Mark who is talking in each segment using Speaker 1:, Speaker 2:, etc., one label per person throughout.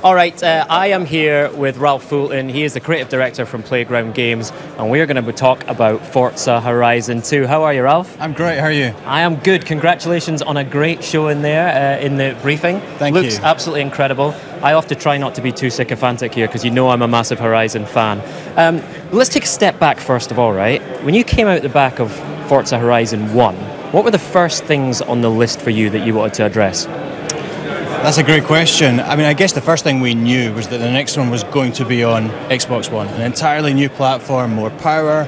Speaker 1: All right, I am here with Ralph Fulton. He is the creative director from Playground Games, and we're going to talk about Forza Horizon 2. How are you, Ralph?
Speaker 2: I'm great, how are you?
Speaker 1: I am good. Congratulations on a great show in there, in the briefing.
Speaker 2: Thank you.
Speaker 1: Looks absolutely incredible. I have to try not to be too sycophantic here, because you know I'm a massive Horizon fan. Let's take a step back first of all, right? When you came out the back of Forza Horizon 1, what were the first things on the list for you that you wanted to address?
Speaker 2: That's a great question. I mean, I guess the first thing we knew was that the next one was going to be on Xbox One, an entirely new platform, more power,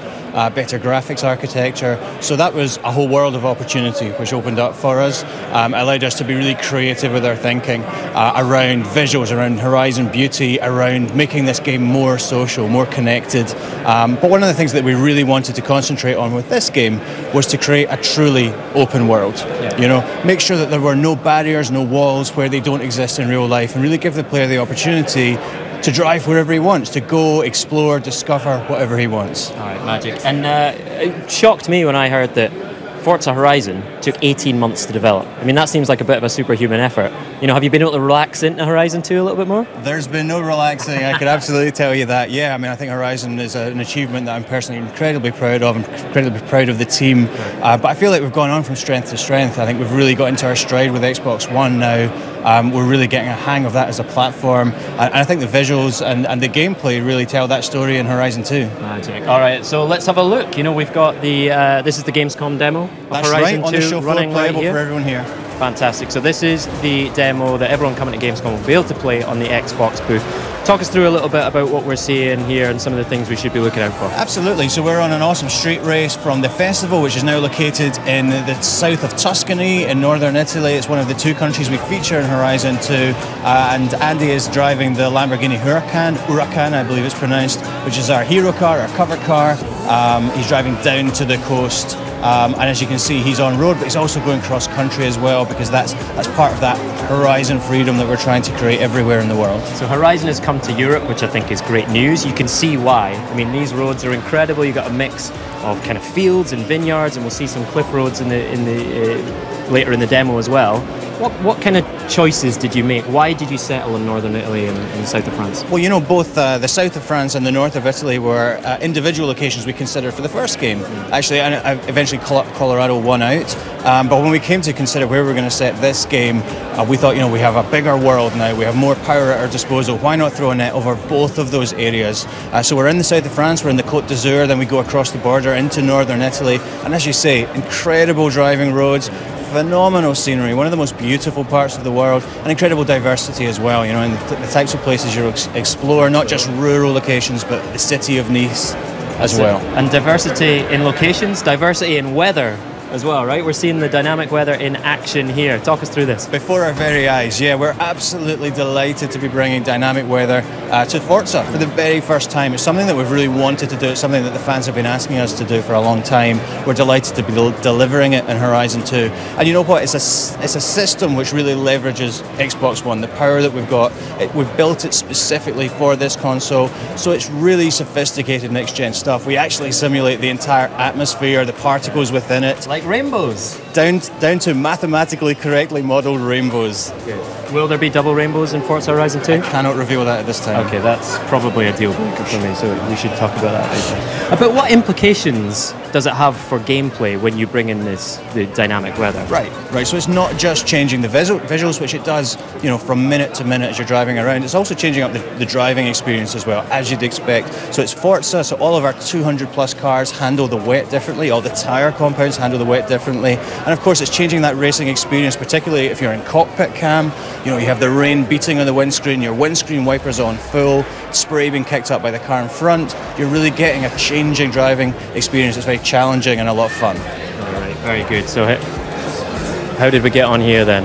Speaker 2: better graphics architecture. So that was a whole world of opportunity which opened up for us. Allowed us to be really creative with our thinking around visuals, around Horizon beauty, around making this game more social, more connected. But one of the things that we really wanted to concentrate on with this game was to create a truly open world. Yeah. You know, make sure that there were no barriers, no walls where they don't exist in real life, and really give the player the opportunity to drive wherever he wants, to go, explore, discover whatever he wants.
Speaker 1: All right, magic. And it shocked me when I heard that Forza Horizon took 18 months to develop. I mean, that seems like a bit of a superhuman effort. You know, have you been able to relax into Horizon 2 a little bit more?
Speaker 2: There's been no relaxing, I could absolutely tell you that. Yeah, I mean, I think Horizon is an achievement that I'm personally incredibly proud of. I'm incredibly proud of the team. But I feel like we've gone on from strength to strength. I think we've really got into our stride with Xbox One now. We're really getting a hang of that as a platform. And I think the visuals and the gameplay really tell that story in Horizon 2.
Speaker 1: Magic. All right, so let's have a look. You know, we've got the, this is the Gamescom demo of
Speaker 2: That's
Speaker 1: Horizon
Speaker 2: right, on
Speaker 1: 2
Speaker 2: the show floor,
Speaker 1: running right
Speaker 2: playable
Speaker 1: here.
Speaker 2: for everyone here.
Speaker 1: Fantastic. So this is the demo that everyone coming to Gamescom will be able to play on the Xbox booth. Talk us through a little bit about what we're seeing here and some of the things we should be looking out for.
Speaker 2: Absolutely. So we're on an awesome street race from the festival, which is now located in the south of Tuscany in northern Italy. It's one of the two countries we feature in Horizon 2. And Andy is driving the Lamborghini Huracan, I believe it's pronounced, which is our hero car, our cover car. He's driving down to the coast. And as you can see, he's on road, but he's also going cross country as well, because that's part of that Horizon freedom that we're trying to create everywhere in the world.
Speaker 1: So Horizon has come to Europe, which I think is great news. You can see why. I mean, these roads are incredible. You've got a mix of kind of fields and vineyards, and we'll see some cliff roads in the later in the demo as well. What kind of choices did you make? Why did you settle in northern Italy and the south of France?
Speaker 2: Well, you know, both the south of France and the north of Italy were individual locations we considered for the first game. Actually, eventually Colorado won out. But when we came to consider where we were going to set this game, we thought, you know, we have a bigger world now. We have more power at our disposal. Why not throw a net over both of those areas? So we're in the south of France. We're in the Côte d'Azur. Then we go across the border into northern Italy. And as you say, incredible driving roads. Phenomenal scenery, one of the most beautiful parts of the world, and incredible diversity as well, you know, and the types of places you explore, not just rural locations, but the city of Nice as well.
Speaker 1: And diversity in locations, diversity in weather as well, right? We're seeing the dynamic weather in action here. Talk us through this.
Speaker 2: Before our very eyes, yeah, we're absolutely delighted to be bringing dynamic weather to Forza for the very first time. It's something that we've really wanted to do. It's something that the fans have been asking us to do for a long time. We're delighted to be delivering it in Horizon 2. And you know what? It's a system which really leverages Xbox One, the power that we've got. We've built it specifically for this console, so it's really sophisticated next-gen stuff. We actually simulate the entire atmosphere, the particles within it.
Speaker 1: Like rainbows.
Speaker 2: Down to mathematically correctly modelled rainbows.
Speaker 1: Good. Will there be double rainbows in Forza Horizon 2?
Speaker 2: I cannot reveal that at this time.
Speaker 1: Okay, that's probably a deal breaker for me, so we should talk about that later. But what implications does it have for gameplay when you bring in the dynamic weather?
Speaker 2: Right. So it's not just changing the visuals, which it does, you know, from minute to minute as you're driving around. It's also changing up the driving experience as well, as you'd expect. So it's Forza, so all of our 200 plus cars handle the wet differently, all the tyre compounds handle the wet differently, and of course it's changing that racing experience, particularly if you're in cockpit cam. You know, you have the rain beating on the windscreen, your windscreen wipers on full, spray being kicked up by the car in front. You're really getting a changing driving experience. It's very challenging and a lot of fun.
Speaker 1: All right, very good. So how did we get on here then?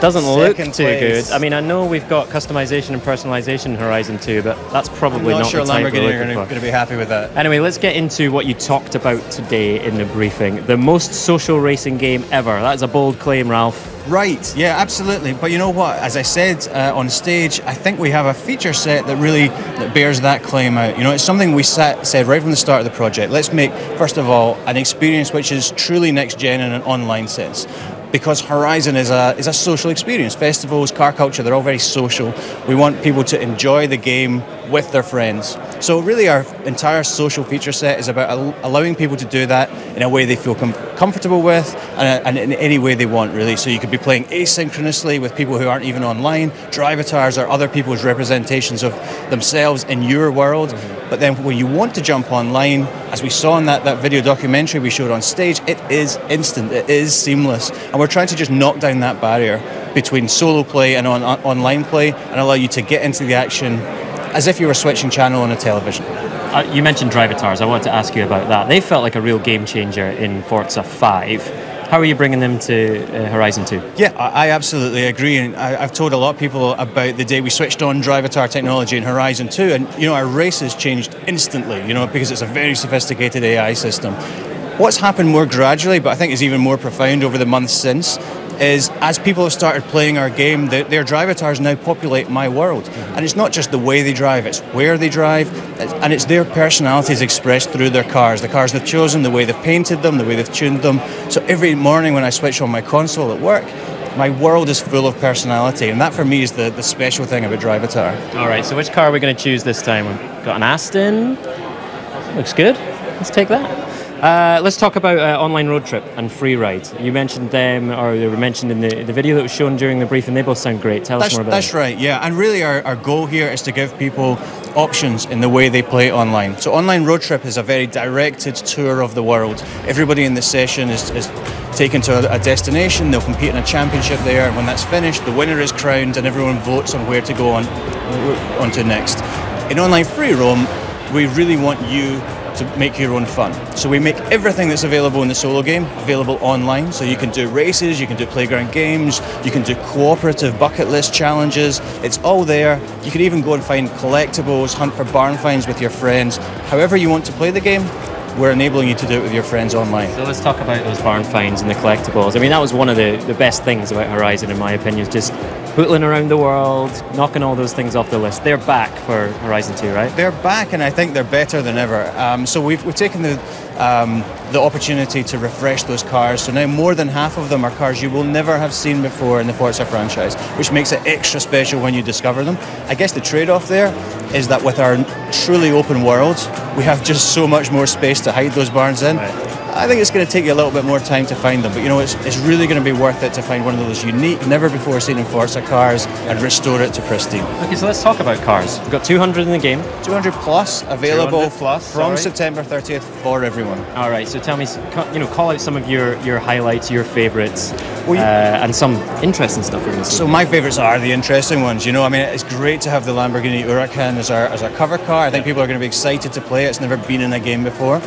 Speaker 1: Doesn't look too good. I mean, I know we've got customization and personalization in Horizon 2, but that's probably not
Speaker 2: sure
Speaker 1: the type
Speaker 2: Lamborghini
Speaker 1: we're looking
Speaker 2: are going to be happy with that.
Speaker 1: Anyway, let's get into what you talked about today in the briefing. The most social racing game ever. That's a bold claim, Ralph.
Speaker 2: Right, yeah, absolutely. But you know what? As I said on stage, I think we have a feature set that bears that claim out. You know, it's something we said right from the start of the project. Let's make, first of all, an experience which is truly next gen in an online sense. because Horizon is a social experience. Festivals, car culture, they're all very social. We want people to enjoy the game with their friends. So really our entire social feature set is about allowing people to do that in a way they feel comfortable with and in any way they want, really. So you could be playing asynchronously with people who aren't even online. Drivatars are other people's representations of themselves in your world. But then when you want to jump online, as we saw in that video documentary we showed on stage, it is instant, it is seamless. And we're trying to just knock down that barrier between solo play and online play and allow you to get into the action as if you were switching channel on a television.
Speaker 1: You mentioned Drivatars. I wanted to ask you about that. They felt like a real game changer in Forza 5. How are you bringing them to Horizon 2?
Speaker 2: Yeah, I absolutely agree, and I've told a lot of people about the day we switched on Drivatar technology in Horizon 2, and our races changed instantly, because it's a very sophisticated AI system. What's happened more gradually, but I think is even more profound over the months since, is as people have started playing our game, their Drivatars now populate my world. And it's not just the way they drive, it's where they drive, and it's their personalities expressed through their cars. The cars they've chosen, the way they've painted them, the way they've tuned them. So every morning when I switch on my console at work, my world is full of personality, and that for me is the special thing about Drivatar.
Speaker 1: All right, so which car are we going to choose this time? We've got an Aston. Looks good. Let's take that. Let's talk about online road trip and free ride. You mentioned them, or they were mentioned in the video that was shown during the briefing. They both sound great. Tell us more about
Speaker 2: That's right, yeah. And really our goal here is to give people options in the way they play online. So online road trip is a very directed tour of the world. Everybody in the session is taken to a destination. They'll compete in a championship there, and when that's finished, the winner is crowned and everyone votes on where to go on to next. In online free roam, we really want you to make your own fun. So we make everything that's available in the solo game available online. So you can do races, you can do playground games, you can do cooperative bucket list challenges. It's all there. You can even go and find collectibles, hunt for barn finds with your friends. However you want to play the game, we're enabling you to do it with your friends online.
Speaker 1: So let's talk about those barn finds and the collectibles. I mean, that was one of the best things about Horizon, in my opinion, is just pootling around the world, knocking all those things off the list. They're back for Horizon 2, right?
Speaker 2: They're back, and I think they're better than ever. So we've taken the opportunity to refresh those cars. So now more than half of them are cars you will never have seen before in the Forza franchise, which makes it extra special when you discover them. I guess the trade-off there is that with our truly open world, we have just so much more space to hide those barns in. Right. I think it's going to take you a little bit more time to find them, but it's really going to be worth it to find one of those unique, never before seen in Forza cars and restore it to pristine.
Speaker 1: Okay, so let's talk about cars. We've got 200 in the game.
Speaker 2: 200 plus available
Speaker 1: 200 plus,
Speaker 2: from September 30th for everyone.
Speaker 1: All right, so tell me, call out some of your highlights, your favourites, and some interesting stuff we're going to see.
Speaker 2: So my favourites are the interesting ones. I mean, it's great to have the Lamborghini Huracan as our cover car. I think people are going to be excited to play it. It's never been in a game before.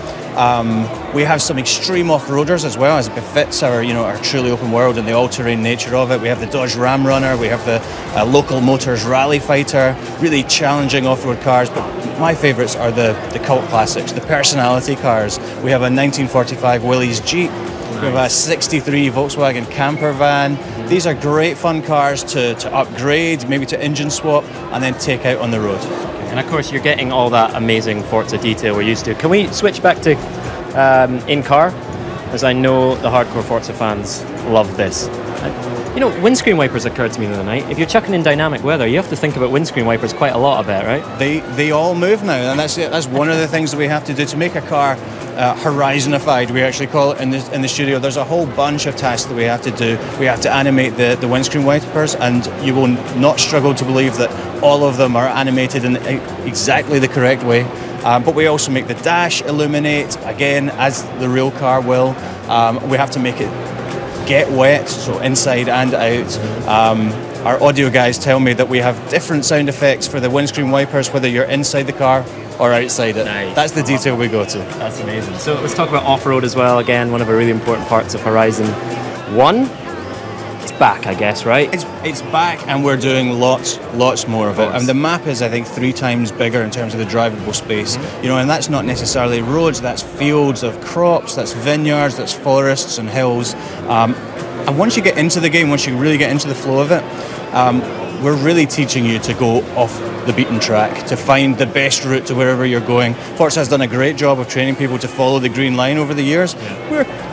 Speaker 2: We have some extreme off-roaders as well, as it befits our truly open world and the all-terrain nature of it. We have the Dodge Ram Runner, we have the Local Motors Rally Fighter, really challenging off-road cars. But my favourites are the cult classics, the personality cars. We have a 1945 Willys Jeep. We have a 63 Volkswagen camper van. These are great fun cars to upgrade, maybe to engine swap, and then take out on the road.
Speaker 1: And of course, you're getting all that amazing Forza detail we're used to. Can we switch back to in-car? As I know the hardcore Forza fans love this. Windscreen wipers occurred to me the other night. If you're chucking in dynamic weather, you have to think about windscreen wipers quite a lot, I bet, right?
Speaker 2: They all move now, and that's one of the things that we have to do to make a car horizonified, we actually call it in the studio. There's a whole bunch of tasks that we have to do. We have to animate the windscreen wipers, and you will not struggle to believe that all of them are animated in exactly the correct way. But we also make the dash illuminate, again, as the real car will. We have to make it get wet, so inside and out. Our audio guys tell me that we have different sound effects for the windscreen wipers, whether you're inside the car or outside it.
Speaker 1: Nice.
Speaker 2: That's the detail we go to.
Speaker 1: That's amazing. So let's talk about off-road as well. Again, one of the really important parts of Horizon 1. It's back, I guess, right?
Speaker 2: It's back, and we're doing lots more of it. And the map is, I think, 3 times bigger in terms of the drivable space. And that's not necessarily roads. That's fields of crops. That's vineyards. That's forests and hills. And once you get into the game, once you really get into the flow of it, we're really teaching you to go off the beaten track, to find the best route to wherever you're going. Forza has done a great job of training people to follow the green line over the years.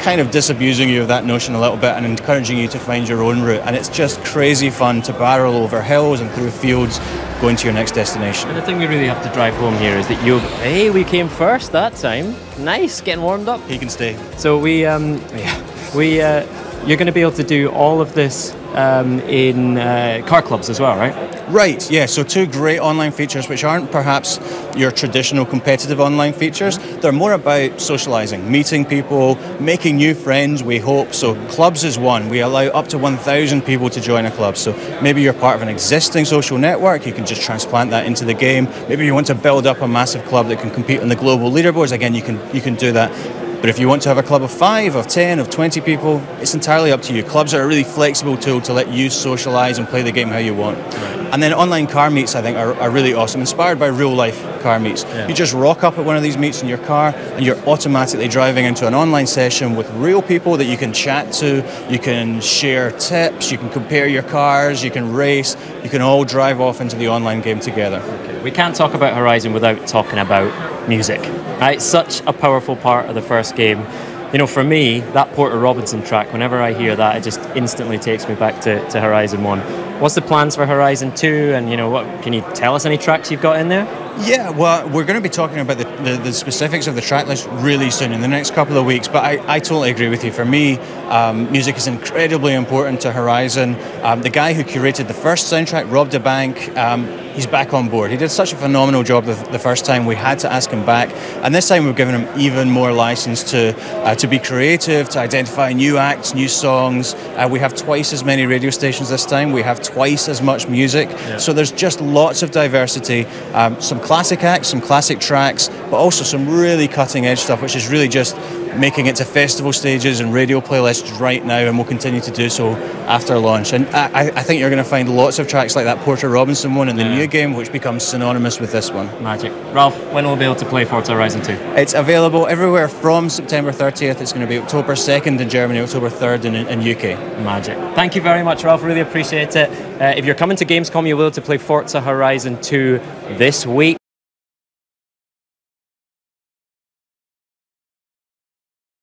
Speaker 2: kind of disabusing you of that notion a little bit and encouraging you to find your own route. And it's just crazy fun to barrel over hills and through fields going to your next destination.
Speaker 1: And the thing we really have to drive home here is that we came first that time. Nice, getting warmed up.
Speaker 2: He can stay.
Speaker 1: So you're going to be able to do all of this in car clubs as well, right?
Speaker 2: Right, yeah, so two great online features which aren't perhaps your traditional competitive online features. They're more about socialising, meeting people, making new friends, we hope. So clubs is one. We allow up to 1,000 people to join a club. So maybe you're part of an existing social network, you can just transplant that into the game. Maybe you want to build up a massive club that can compete on the global leaderboards. Again, you can do that. But if you want to have a club of 5, of 10, of 20 people, it's entirely up to you. Clubs are a really flexible tool to let you socialise and play the game how you want. And then online car meets, I think, are really awesome, inspired by real-life car meets. Yeah. You just rock up at one of these meets in your car, and you're automatically driving into an online session with real people that you can chat to, you can share tips, you can compare your cars, you can race, you can all drive off into the online game together.
Speaker 1: Okay. We can't talk about Horizon without talking about music. Right? Such a powerful part of the first game. You know, for me, that Porter Robinson track, whenever I hear that, it just instantly takes me back to Horizon 1. What's the plans for Horizon 2? And, you know, what can you tell us any tracks you've got in there?
Speaker 2: Yeah, well, we're going to be talking about the specifics of the track list really soon, in the next couple of weeks, but I totally agree with you. For me, music is incredibly important to Horizon. The guy who curated the first soundtrack, Rob DeBank, he's back on board. He did such a phenomenal job the first time, we had to ask him back, and this time we've given him even more license to be creative, to identify new acts, new songs. We have twice as many radio stations this time, we have twice as much music, so there's just lots of diversity, some classic acts, some classic tracks, but also some really cutting edge stuff, which is really just making it to festival stages and radio playlists right now, and will continue to do so after launch. And I think you're going to find lots of tracks like that Porter Robinson one in the new game, which becomes synonymous with this one.
Speaker 1: Magic. Ralph, when will we be able to play Forza Horizon 2?
Speaker 2: It's available everywhere from September 30th. It's going to be October 2nd in Germany, October 3rd in UK.
Speaker 1: Magic. Thank you very much, Ralph. Really appreciate it. If you're coming to Gamescom, you'll be able to play Forza Horizon 2 this week.